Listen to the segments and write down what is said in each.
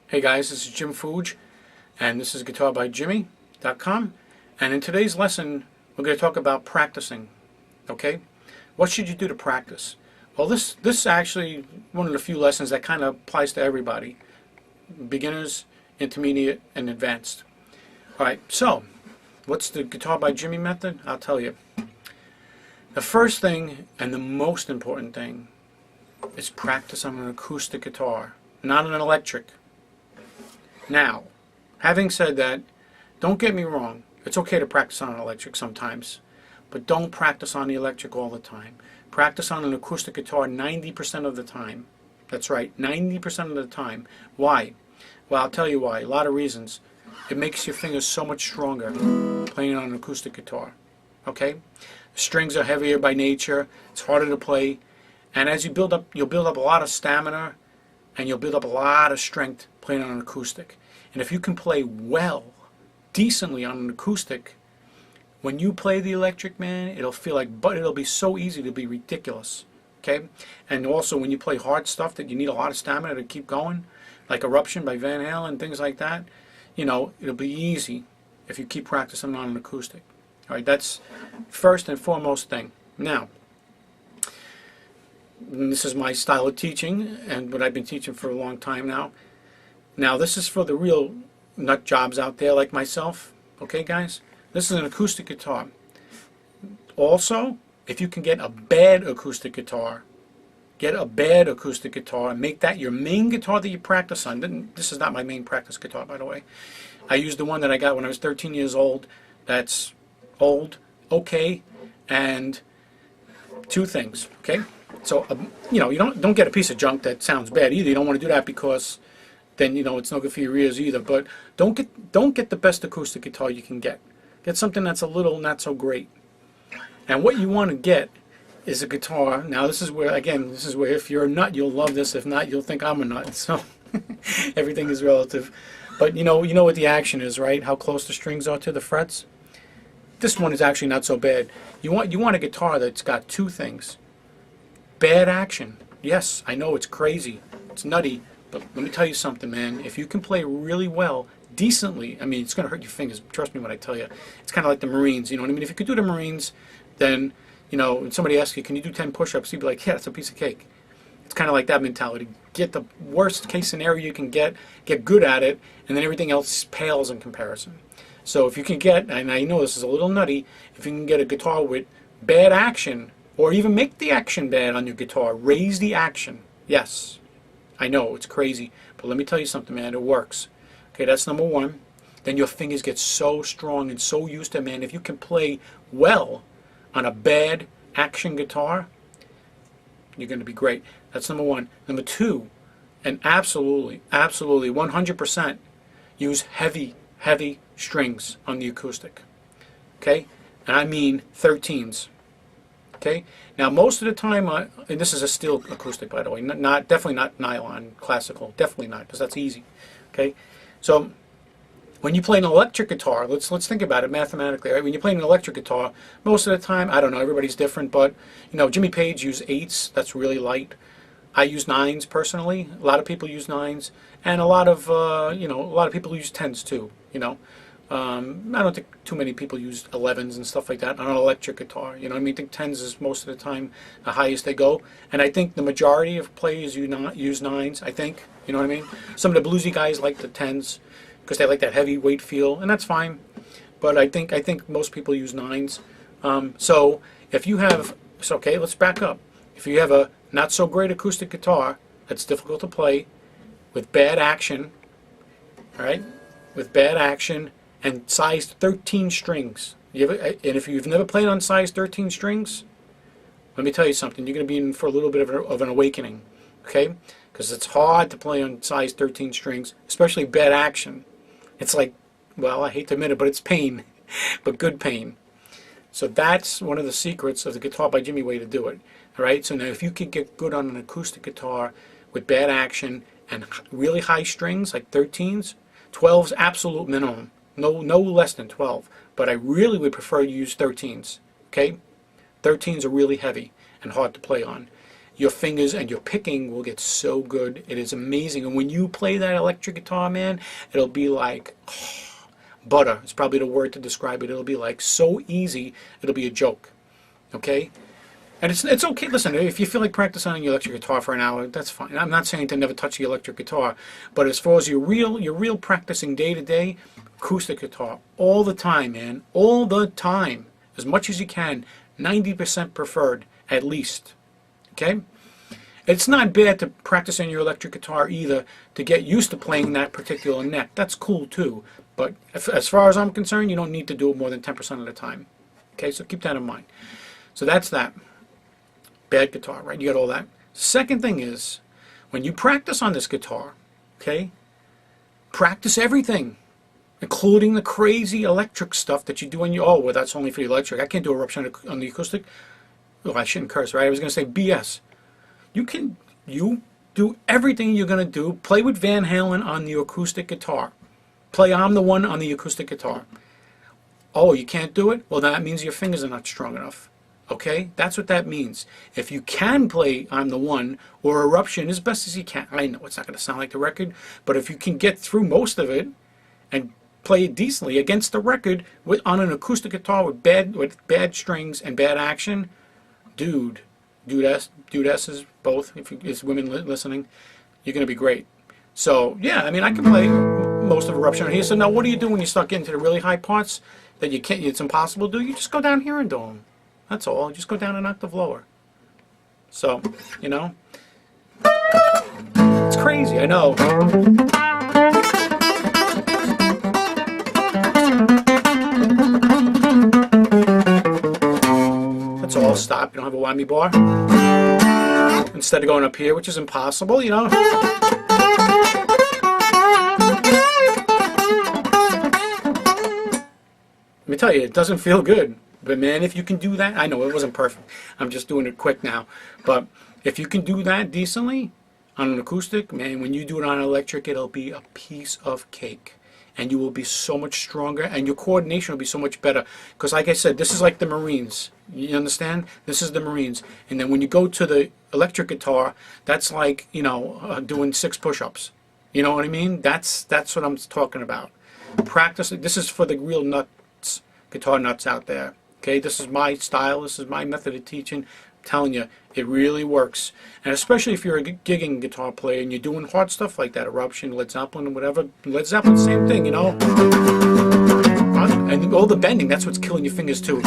Hey guys, this is Jim Fuge, and this is guitarbyjimi.com, and in today's lesson we're going to talk about practicing. Okay? What should you do to practice? Well, this is actually one of the few lessons that kind of applies to everybody. Beginners, intermediate, and advanced. Alright, so what's the Guitar by Jimmy method? I'll tell you. The first thing and the most important thing is practice on an acoustic guitar, not an electric. Now, having said that, don't get me wrong. It's okay to practice on an electric sometimes, but don't practice on the electric all the time. Practice on an acoustic guitar 90% of the time. That's right, 90% of the time. Why? Well, I'll tell you why. A lot of reasons. It makes your fingers so much stronger playing on an acoustic guitar. Okay? The strings are heavier by nature. It's harder to play. And as you build up, you'll build up a lot of stamina and you'll build up a lot of strength playing on an acoustic. And if you can play well, decently on an acoustic, when you play the electric, man, it'll feel like, but it'll be so easy to be ridiculous. Okay? And also when you play hard stuff that you need a lot of stamina to keep going, like Eruption by Van Halen, things like that, you know, it'll be easy if you keep practicing on an acoustic. Alright, that's first and foremost thing. Now, this is my style of teaching and what I've been teaching for a long time now. Now, this is for the real nut jobs out there like myself. Okay, guys? This is an acoustic guitar. Also, if you can get a bad acoustic guitar, and make that your main guitar that you practice on. This is not my main practice guitar, by the way. I used the one that I got when I was 13 years old. That's old, okay, and two things, okay? So, you know, you don't get a piece of junk that sounds bad either. You don't want to do that because then, you know, it's no good for your ears either. But don't get the best acoustic guitar you can get. Get something that's a little not so great. And what you want to get is a guitar. Now, this is where if you're a nut, you'll love this. If not, you'll think I'm a nut. So everything is relative. But you know what the action is, right? How close the strings are to the frets. This one is actually not so bad. You want a guitar that's got two things. Bad action. Yes, I know it's crazy. It's nutty. But let me tell you something, man. If you can play really well, decently, I mean, it's going to hurt your fingers. Trust me when I tell you. It's kind of like the Marines. You know what I mean? If you could do the Marines, then, you know, when somebody asks you, can you do 10 push-ups? You'd be like, yeah, it's a piece of cake. It's kind of like that mentality. Get the worst case scenario you can get good at it, and then everything else pales in comparison. So if you can get, and I know this is a little nutty, if you can get a guitar with bad action, or even make the action bad on your guitar, raise the action. Yes, I know, it's crazy, but let me tell you something, man, it works. Okay, that's number one. Then your fingers get so strong and so used to, man, if you can play well on a bad action guitar, you're going to be great. That's number one. Number two, and absolutely, 100%, use heavy strings on the acoustic. Okay? And I mean 13s. Okay? Now, most of the time, and this is a steel acoustic, by the way, definitely not nylon, classical, definitely not, because that's easy. Okay? So, when you play an electric guitar, let's think about it mathematically. Right? When you play an electric guitar, most of the time, I don't know, everybody's different, but you know, Jimmy Page used 8s. That's really light. I use 9s personally. A lot of people use 9s, and a lot of people use 10s too. You know, I don't think too many people use 11s and stuff like that on an electric guitar. You know what I mean? I think 10s is most of the time the highest they go, and I think the majority of players use 9s. I think, you know what I mean? Some of the bluesy guys like the 10s. Because they like that heavyweight feel, and that's fine. But I think most people use 9s. So if you have, it's okay. Let's back up. If you have a not so great acoustic guitar that's difficult to play, with bad action, all right, with bad action and size 13 strings, and if you've never played on size 13 strings, let me tell you something. You're going to be in for a little bit of an awakening, okay? Because it's hard to play on size 13 strings, especially bad action. It's like, well, I hate to admit it, but it's pain, but good pain. So that's one of the secrets of the Guitar by Jimmy way to do it. All right. So now, if you can get good on an acoustic guitar with bad action and really high strings like 13s, 12s absolute minimum, no less than 12. But I really would prefer you use 13s. Okay, 13s are really heavy and hard to play on. your fingers and your picking will get so good. It is amazing. And when you play that electric guitar, man, it'll be like butter. It's probably the word to describe it. It'll be like so easy, it'll be a joke. Okay? And it's okay. Listen, if you feel like practicing on your electric guitar for an hour, that's fine. I'm not saying to never touch the electric guitar, but as far as your real practicing day to day, acoustic guitar all the time, man, all the time, as much as you can, 90% preferred at least. Okay? It's not bad to practice on your electric guitar either to get used to playing that particular neck. That's cool too. But as far as I'm concerned, you don't need to do it more than 10% of the time. Okay, so keep that in mind. So that's that. Bad guitar, right? You got all that. Second thing is, when you practice on this guitar, okay, practice everything, including the crazy electric stuff that you do on your, oh, well, that's only for the electric. I can't do eruption on the acoustic. Well, I shouldn't curse, right? I was going to say BS. You do everything you're going to do. Play with Van Halen on the acoustic guitar. Play I'm the One on the acoustic guitar. Oh, you can't do it? Well, that means your fingers are not strong enough. Okay? That's what that means. If you can play I'm the One or Eruption as best as you can, I know it's not going to sound like the record, but if you can get through most of it and play it decently against the record on an acoustic guitar with bad strings and bad action, dudesses, both, if it's women listening, you're going to be great. So, yeah, I mean, I can play most of Eruption on here. So now what do you do when you start getting to the really high parts that you can't, it's impossible to do? You just go down here and do them. That's all. Just go down an octave lower. So, you know, it's crazy, I know. That's all. Stop. You don't have a whammy bar. Instead of going up here, which is impossible, you know. Let me tell you, it doesn't feel good. But man, if you can do that, I know it wasn't perfect. I'm just doing it quick now. But if you can do that decently on an acoustic, man, when you do it on an electric, it'll be a piece of cake. And you will be so much stronger, and your coordination will be so much better. Because like I said, this is like the Marines. You understand? This is the Marines. And then when you go to the electric guitar, that's like, you know, doing 6 push-ups. You know what I mean? That's what I'm talking about. Practice. This is for the real nuts, guitar nuts out there. Okay, this is my style. This is my method of teaching. I'm telling you, it really works. And especially if you're a gigging guitar player and you're doing hard stuff like that, Eruption, Led Zeppelin, or whatever. Led Zeppelin, same thing, you know. And all the bending, that's what's killing your fingers too.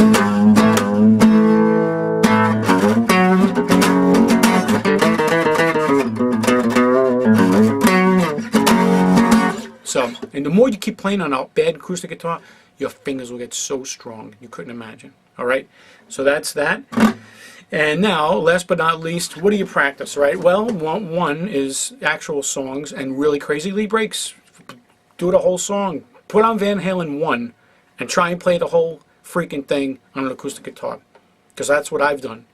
So, and the more you keep playing on a bad acoustic guitar, your fingers will get so strong you couldn't imagine. All right, so that's that. And now, last but not least, what do you practice, right? Well, one is actual songs and really crazy lead breaks. Do the whole song. Put on Van Halen 1 and try and play the whole freaking thing on an acoustic guitar, because that's what I've done.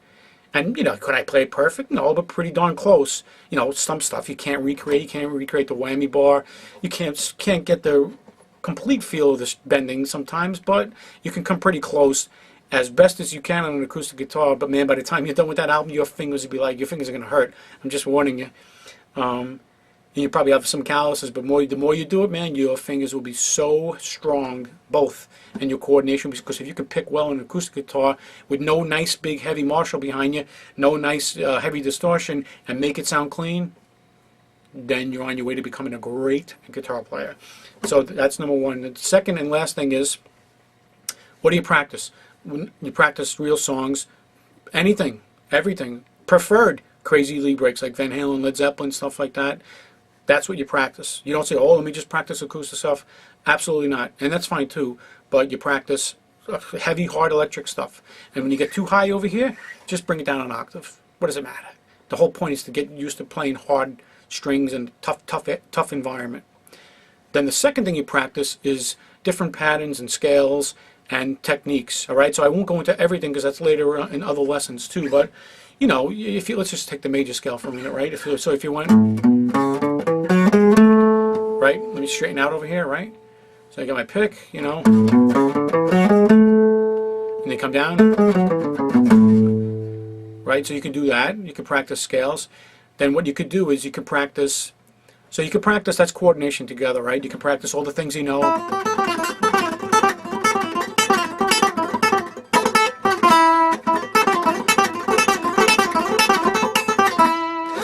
And, you know, could I play it perfect? No, but pretty darn close. You know, some stuff you can't recreate. You can't recreate the whammy bar. You can't get the complete feel of this bending sometimes, but you can come pretty close as best as you can on an acoustic guitar. But man, by the time you're done with that album, your fingers will be like, your fingers are going to hurt. I'm just warning you. You probably have some calluses, but the more you do it, man, your fingers will be so strong, both, and your coordination, because if you can pick well an acoustic guitar with no nice big heavy Marshall behind you, no nice heavy distortion, and make it sound clean, then you're on your way to becoming a great guitar player. So that's number one. The second and last thing is, what do you practice? When you practice real songs, anything, everything, preferred crazy lead breaks like Van Halen, Led Zeppelin, stuff like that. That's what you practice. You don't say, oh, let me just practice acoustic stuff. Absolutely not. And that's fine too, but you practice heavy, hard electric stuff. And when you get too high over here, just bring it down an octave. What does it matter? The whole point is to get used to playing hard strings and tough environment. Then the second thing you practice is different patterns and scales and techniques. All right, so I won't go into everything because that's later in other lessons too. But you know, if you let's just take the major scale for a minute, right? If you went right, let me straighten out over here, right? So I got my pick, you know, and they come down, right? So you can do that. You can practice scales. Then what you could do is you could practice. So you can practice, that's coordination together, right? You can practice all the things you know.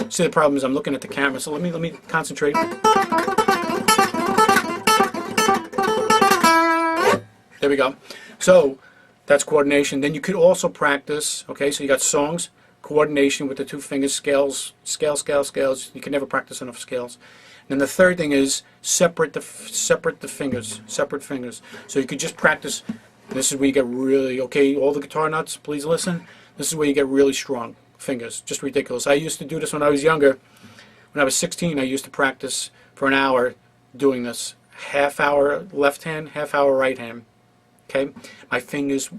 See, the problem is I'm looking at the camera, so let me concentrate. There we go. So that's coordination. Then you could also practice, okay, so you got songs, coordination with the two fingers, scales, scales, scales, scales. You can never practice enough scales. And then the third thing is separate the fingers, separate fingers. So you could just practice. This is where you get really, okay, all the guitar nuts, please listen. This is where you get really strong fingers, just ridiculous. I used to do this when I was younger. When I was 16, I used to practice for an hour doing this. Half hour left hand, half hour right hand. Okay, my fingers,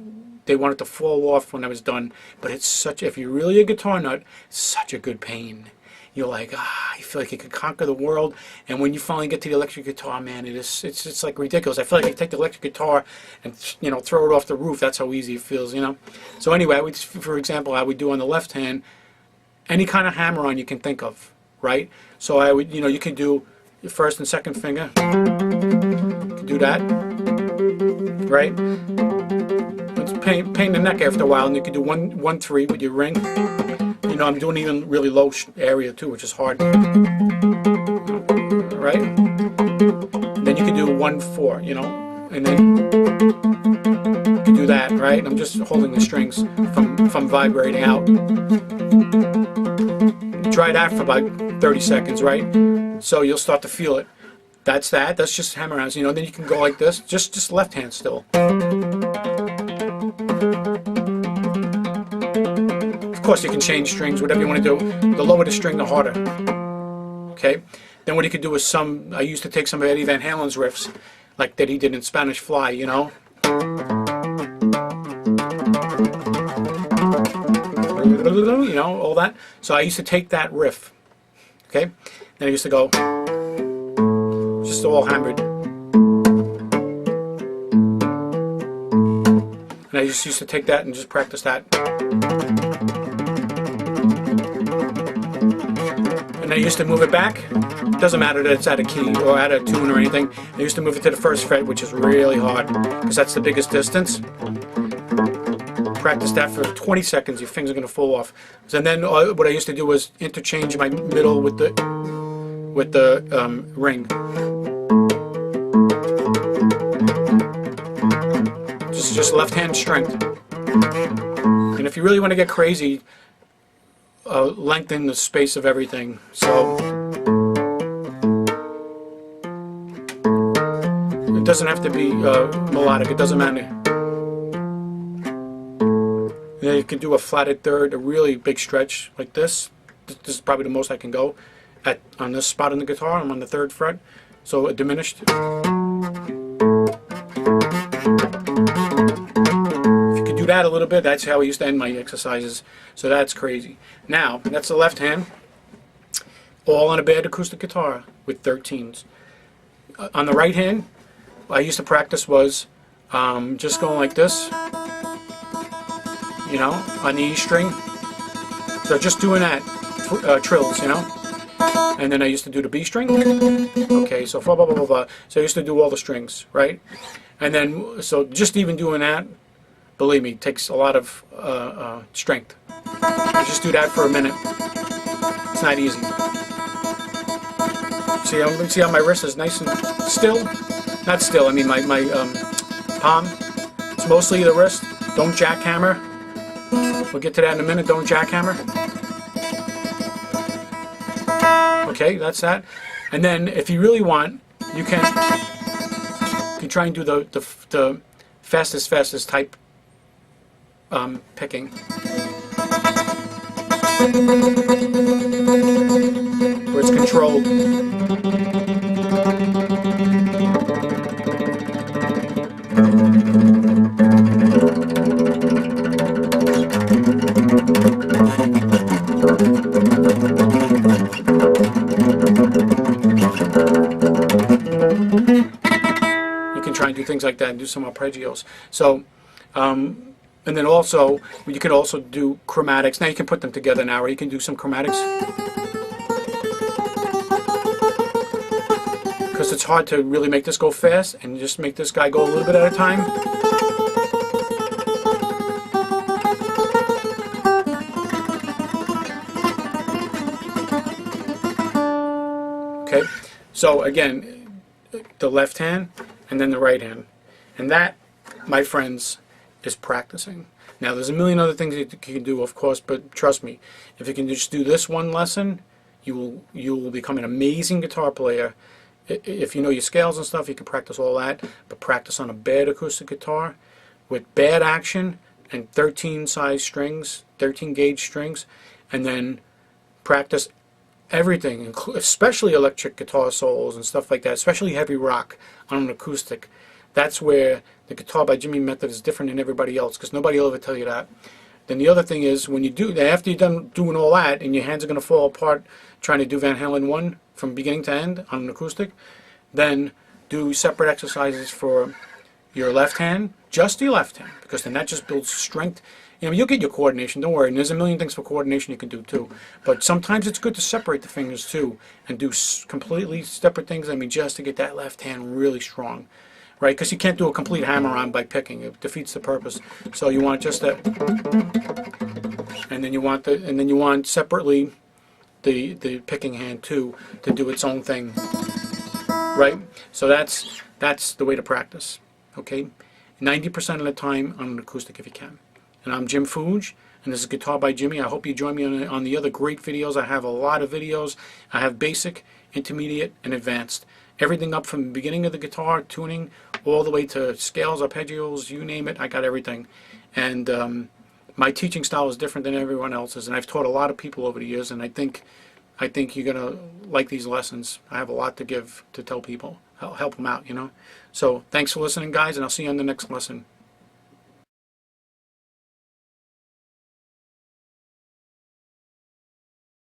they wanted to fall off when I was done. But it's such, if you're really a guitar nut, it's such a good pain. You're like, you feel like you could conquer the world. And when you finally get to the electric guitar, man, it's like ridiculous. I feel like I take the electric guitar and, you know, throw it off the roof. That's how easy it feels, you know. So anyway, for example, I would do on the left hand any kind of hammer-on you can think of, right? So I would, you know, you can do your first and second finger. You can do that, right? It's pain in the neck after a while, and you can do 1-3 with your ring. You know, I'm doing even really low area too, which is hard. Right? And then you can do 1-4, you know, and then you can do that, right? I'm just holding the strings from vibrating out. Try that for about 30 seconds, right? So you'll start to feel it. That's that. That's just hammer-ons, you know. Then you can go like this, just left hand still. Of course, you can change strings, whatever you want to do. The lower the string, the harder. Okay? Then what you could do is I used to take some of Eddie Van Halen's riffs, like that he did in Spanish Fly, you know? You know, all that. So I used to take that riff. Okay? Then I used to go, just all hammered. And I just used to take that and just practice that. And I used to move it back. It doesn't matter that it's out of key or out of tune or anything. I used to move it to the first fret, which is really hard because that's the biggest distance. Practice that for 20 seconds, your fingers are going to fall off. And then what I used to do was interchange my middle with the ring. Just left hand strength. And if you really want to get crazy, lengthen the space of everything. So it doesn't have to be melodic. It doesn't matter. Then you can do a flatted third, a really big stretch like this. This is probably the most I can go on this spot in the guitar. I'm on the 3rd fret, so a diminished. If you could do that a little bit, that's how I used to end my exercises. So that's crazy. Now, that's the left hand, all on a bad acoustic guitar with 13s. On the right hand, I used to practice was just going like this. You know, on the E string. So just doing that, trills, you know. And then I used to do the B string. Okay, so blah, blah, blah, blah, blah. So I used to do all the strings, right? And then, so just even doing that, believe me, takes a lot of strength. You just do that for a minute. It's not easy. See how my wrist is nice and still? Not still, I mean my palm. It's mostly the wrist. Don't jackhammer. We'll get to that in a minute. Don't jackhammer. Okay, that's that. And then, if you really want, you can try and do the fastest type picking, where it's controlled. You can try and do things like that and do some arpeggios. So And then also, you can also do chromatics. Now you can put them together now, or you can do some chromatics. Because it's hard to really make this go fast, and just make this guy go a little bit at a time. Okay, so again, the left hand and then the right hand. And that, my friends, is practicing. Now there's a million other things that you can do, of course, but trust me, if you can just do this one lesson, you will become an amazing guitar player. If you know your scales and stuff, you can practice all that, but practice on a bad acoustic guitar with bad action and 13 size strings, 13 gauge strings, and then practice everything, especially electric guitar solos and stuff like that, especially heavy rock on an acoustic. That's where the Guitar by Jimmy method is different than everybody else, because nobody will ever tell you that. Then the other thing is, when you do, after you're done doing all that, and your hands are going to fall apart trying to do Van Halen 1 from beginning to end on an acoustic, then do separate exercises for your left hand, just your left hand, because then that just builds strength. You know, you'll get your coordination, don't worry, and there's a million things for coordination you can do too. But sometimes it's good to separate the fingers too, and do completely separate things, I mean, just to get that left hand really strong. Right, because you can't do a complete hammer-on by picking; it defeats the purpose. So you want just that, and then you want separately the picking hand too to do its own thing. Right, so that's the way to practice. Okay, 90% of the time on an acoustic if you can. And I'm Jim Fuge, and this is Guitar by Jimmy. I hope you join me on the other great videos. I have a lot of videos. I have basic, intermediate, and advanced. Everything up from the beginning of the guitar, tuning, all the way to scales, arpeggios, you name it, I got everything. And my teaching style is different than everyone else's, and I've taught a lot of people over the years, and I think you're going to like these lessons. I have a lot to give to tell people. I'll help them out, you know. So thanks for listening, guys, and I'll see you on the next lesson.